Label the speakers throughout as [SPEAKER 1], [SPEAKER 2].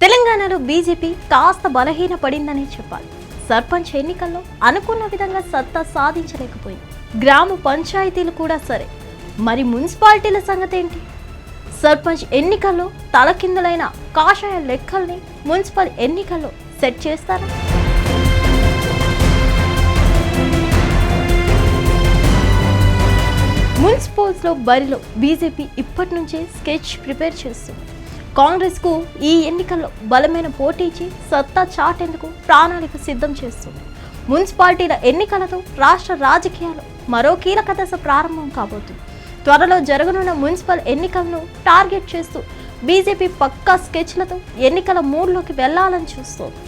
[SPEAKER 1] తెలంగాణలో బీజేపీ కాస్త బలహీన పడిందనే చెప్పాలి. సర్పంచ్ ఎన్నికల్లో అనుకున్న విధంగా సత్తా సాధించలేకపోయింది. గ్రామ పంచాయతీలు కూడా సరే, మరి మున్సిపాలిటీల సంగతి ఏంటి? సర్పంచ్ ఎన్నికల్లో తలకిందులైన కాషాయ లెక్కల్ని మున్సిపల్ ఎన్నికల్లో సెట్ చేస్తారా? మున్సిపల్స్ లో బరిలో బీజేపీ ఇప్పటి నుంచే స్కెచ్ ప్రిపేర్ చేస్తుంది. కాంగ్రెస్ కు ఈ ఎన్నికల్లో బలమైన పోటీ ఇచ్చి సత్తా చాటేందుకు ప్రణాళిక సిద్ధం చేస్తుంది. మున్సిపాలిటీల ఎన్నికలతో రాష్ట్ర రాజకీయాలు మరో కీలక దశ ప్రారంభం కాబోతుంది. త్వరలో జరగనున్న మున్సిపల్ ఎన్నికలను టార్గెట్ చేస్తూ బీజేపీ పక్కా స్కెచ్లతో ఎన్నికల మూడ్లోకి వెళ్లాలని చూస్తోంది.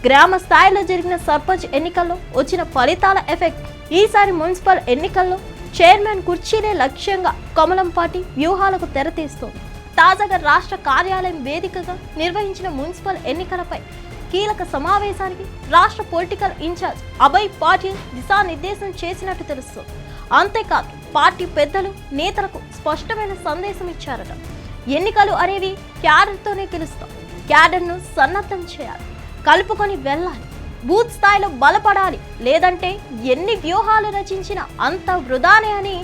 [SPEAKER 1] గ్రామ స్థాయిలో జరిగిన సర్పంచ్ ఎన్నికల్లో వచ్చిన ఫలితాల ఎఫెక్ట్ ఈసారి మున్సిపల్ ఎన్నికల్లో చైర్మన్ కుర్చీలే లక్ష్యంగా కమలం పార్టీ వ్యూహాలకు తెరతీస్తోంది. తాజాగా రాష్ట్ర కార్యాలయం వేదికగా నిర్వహించిన మున్సిపల్ ఎన్నికలపై కీలక సమావేశానికి రాష్ట్ర పొలిటికల్ ఇన్ఛార్జ్ అభయ్ పాటిల్ దిశానిర్దేశం చేసినట్టు తెలుస్తోంది. అంతేకాదు పార్టీ పెద్దలు నేతలకు స్పష్టమైన సందేశం ఇచ్చారట. ఎన్నికలు అనేవి క్యాడర్తోనే గెలుస్తాం, క్యాడర్ను సన్నద్ధం చేయాలి, కలుపుకొని వెళ్ళాలి, బూత్ స్థాయిలో బలపడాలి, లేదంటే ఎన్ని వ్యూహాలు రచించినా అంత వృధానే అని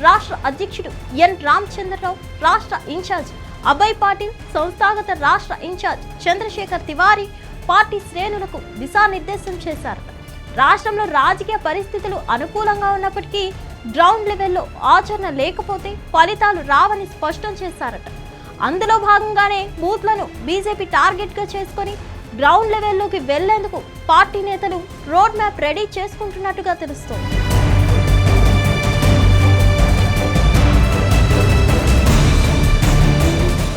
[SPEAKER 1] రాష్ట్ర అధ్యక్షుడు ఎన్ రామచంద్రరావు, రాష్ట్ర ఇన్ఛార్జ్ అభయ్ పాటిల్, సంస్థాగత రాష్ట్ర ఇన్ఛార్జ్ చంద్రశేఖర్ తివారీ పార్టీ శ్రేణులకు దిశానిర్దేశం చేశారట. రాష్ట్రంలో రాజకీయ పరిస్థితులు అనుకూలంగా ఉన్నప్పటికీ గ్రౌండ్ లెవెల్లో ఆచరణ లేకపోతే ఫలితాలు రావని స్పష్టం చేశారట. అందులో భాగంగానే బూత్లను బీజేపీ టార్గెట్గా చేసుకొని గ్రౌండ్ లెవెల్లోకి వెళ్లేందుకు పార్టీ నేతలు రోడ్ మ్యాప్ రెడీ చేసుకుంటున్నట్టుగా తెలుస్తోంది.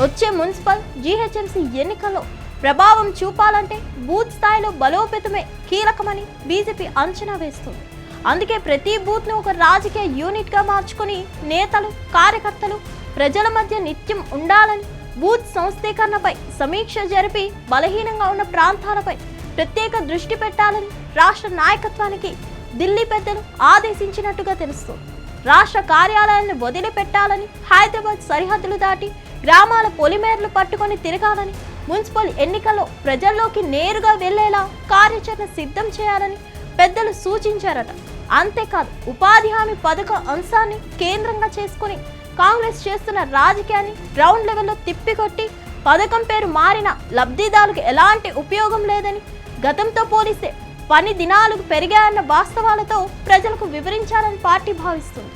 [SPEAKER 1] వచ్చే మున్సిపల్ జీహెచ్ఎంసీ ఎన్నికల్లో ప్రభావం చూపాలంటే బూత్ స్థాయిలో బలోపేతమే కీలకమని బీజేపీ అంచనా వేస్తుంది. అందుకే ప్రతి బూత్ను ఒక రాజకీయ యూనిట్గా మార్చుకుని నేతలు, కార్యకర్తలు ప్రజల మధ్య నిత్యం ఉండాలని, బూత్ సంస్థీకరణపై సమీక్ష జరిపి బలహీనంగా ఉన్న ప్రాంతాలపై ప్రత్యేక దృష్టి పెట్టాలని రాష్ట్ర నాయకత్వానికి ఢిల్లీ పెద్దలు ఆదేశించినట్టుగా తెలుస్తోంది. రాష్ట్ర కార్యాలయాలను వదిలిపెట్టాలని, హైదరాబాద్ సరిహద్దులు దాటి గ్రామాల పొలిమేరలు పట్టుకొని తిరగాలని, మున్సిపల్ ఎన్నికల్లో ప్రజల్లోకి నేరుగా వెళ్లేలా కార్యాచరణ సిద్ధం చేయాలని పెద్దలు సూచించారట. అంతేకాదు ఉపాధి హామీ పథక అంశాన్ని కేంద్రంగా చేసుకుని కాంగ్రెస్ చేస్తున్న రాజకీయాన్ని గ్రౌండ్ లెవెల్లో తిప్పికొట్టి పథకం పేరు మారిన లబ్ధిదారులకు ఎలాంటి ఉపయోగం లేదని, గతంతో పోలిస్తే పని దినాలు పెరిగాయన్న వాస్తవాలతో ప్రజలకు వివరించాలని పార్టీ భావిస్తుంది.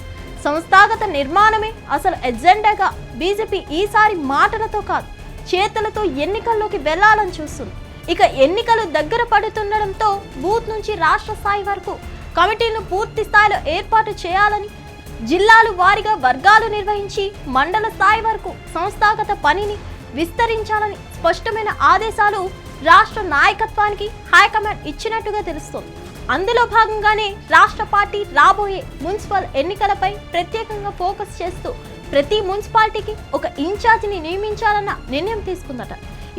[SPEAKER 1] సంస్థాగత నిర్మాణమే అసలు ఎజెండాగా బీజేపీ ఈసారి మాటలతో కాదు చేతులతో ఎన్నికల్లోకి వెళ్లాలని చూస్తుంది. ఇక ఎన్నికలు దగ్గర పడుతుండడంతో బూత్ నుంచి రాష్ట్ర స్థాయి వరకు కమిటీలను పూర్తి స్థాయిలో ఏర్పాటు చేయాలని, జిల్లాలు వారీగా వర్గాలు నిర్వహించి మండల స్థాయి వరకు సంస్థాగత పనిని విస్తరించాలని స్పష్టమైన ఆదేశాలు రాష్ట్ర నాయకత్వానికి హైకమాండ్ ఇచ్చినట్టుగా తెలుస్తోంది. అందులో భాగంగానే రాష్ట్ర పార్టీ రాబోయే మున్సిపల్ ఎన్నికలపై ప్రత్యేకంగా ఫోకస్ చేస్తూ ప్రతి మున్సిపాలిటీకి ఒక ఇన్ఛార్జిని నియమించాలన్న నిర్ణయం తీసుకుందట.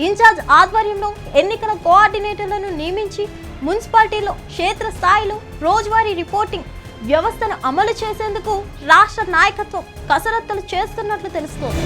[SPEAKER 1] ఇన్ఛార్జ్ ఆధ్వర్యంలో ఎన్నికల కోఆర్డినేటర్లను నియమించి మున్సిపాలిటీలో క్షేత్ర స్థాయిలో రోజువారీ రిపోర్టింగ్ వ్యవస్థను అమలు చేసేందుకు రాష్ట్ర నాయకత్వం కసరత్తులు చేస్తున్నట్లు తెలుస్తోంది.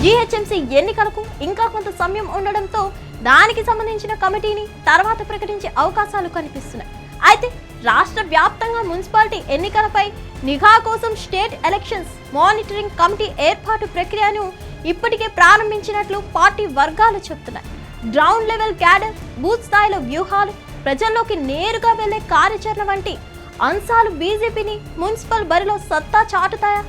[SPEAKER 1] జీహెచ్ఎంసీ ఎన్నికలకు ఇంకా కొంత సమయం ఉండడంతో దానికి సంబంధించిన కమిటీని తర్వాత ప్రకటించే అవకాశాలు కనిపిస్తున్నాయి. అయితే రాష్ట్ర వ్యాప్తంగా మున్సిపాలిటీ ఎన్నికలపై నిఘా కోసం స్టేట్ ఎలక్షన్స్ మానిటరింగ్ కమిటీ ఏర్పాటు ప్రక్రియను ఇప్పటికే ప్రారంభించినట్లు పార్టీ వర్గాలు చెబుతున్నాయి. గ్రౌండ్ లెవెల్ క్యాడర్, బూత్ స్థాయిలో వ్యూహాలు, ప్రజల్లోకి నేరుగా వెళ్లే కార్యాచరణ వంటి అంశాలు బీజేపీని మున్సిపల్ బరిలో సత్తా చాటుతాయా,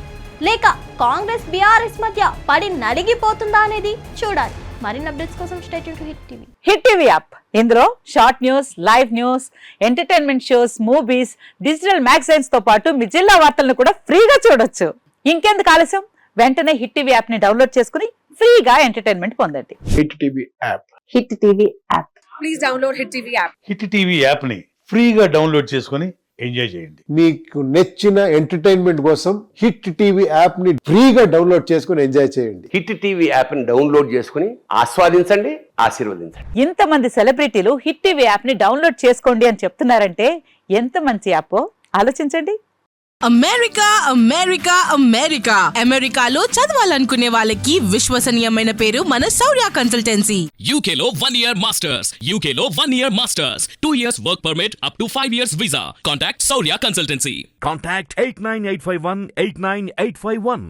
[SPEAKER 1] లేక కాంగ్రెస్ బీఆర్ఎస్ మధ్య పడి నలిగిపోతుందా అనేది చూడాలి. మరిన్ని అప్డేట్స్ కోసం stay tune to hit TV.
[SPEAKER 2] Hit TV app, ఇందులో short news, live news, entertainment shows, movies, digital magazines తో పాటు మీ జిల్లా వార్తలను కూడా ఫ్రీగా చూడొచ్చు. ఇంకెందుకు ఆలస్యం, వెంటనే హిట్ టీవీ యాప్ ని డౌన్లోడ్ చేసుకుని ఫ్రీగా ఎంటర్టైన్మెంట్ పొందండి.
[SPEAKER 3] Hit TV app.
[SPEAKER 2] Hit TV app.
[SPEAKER 4] Please download hit TV app.
[SPEAKER 5] Hit TV app ని ఫ్రీగా డౌన్లోడ్ చేసుకుని ఎంజాయ్ చేయండి.
[SPEAKER 3] మీకు నచ్చిన ఎంటర్టైన్మెంట్ కోసం హిట్ టీవీ యాప్ ని ఫ్రీగా డౌన్లోడ్ చేసుకుని ఎంజాయ్ చేయండి.
[SPEAKER 6] హిట్ టీవీ యాప్ ని డౌన్లోడ్ చేసుకుని ఆస్వాదించండి, ఆశీర్వదించండి.
[SPEAKER 2] ఇంతమంది సెలబ్రిటీలు హిట్ టీవీ యాప్ ని డౌన్లోడ్ చేసుకోండి అని చెప్తున్నారంటే ఎంత మంచి యాప్ ఆలోచించండి.
[SPEAKER 7] అమెరికా అమెరికా అమెరికా అమెరికాలో చదవాలనుకునే వాళ్ళకి విశ్వసనీయమైన పేరు మన శౌర్య consultancy.
[SPEAKER 8] UK Law 1 Year Masters. UK Law 1 Year Masters. 2 years work permit up to 5 years visa. Contact Saurya Consultancy.
[SPEAKER 9] Contact 89851 89851.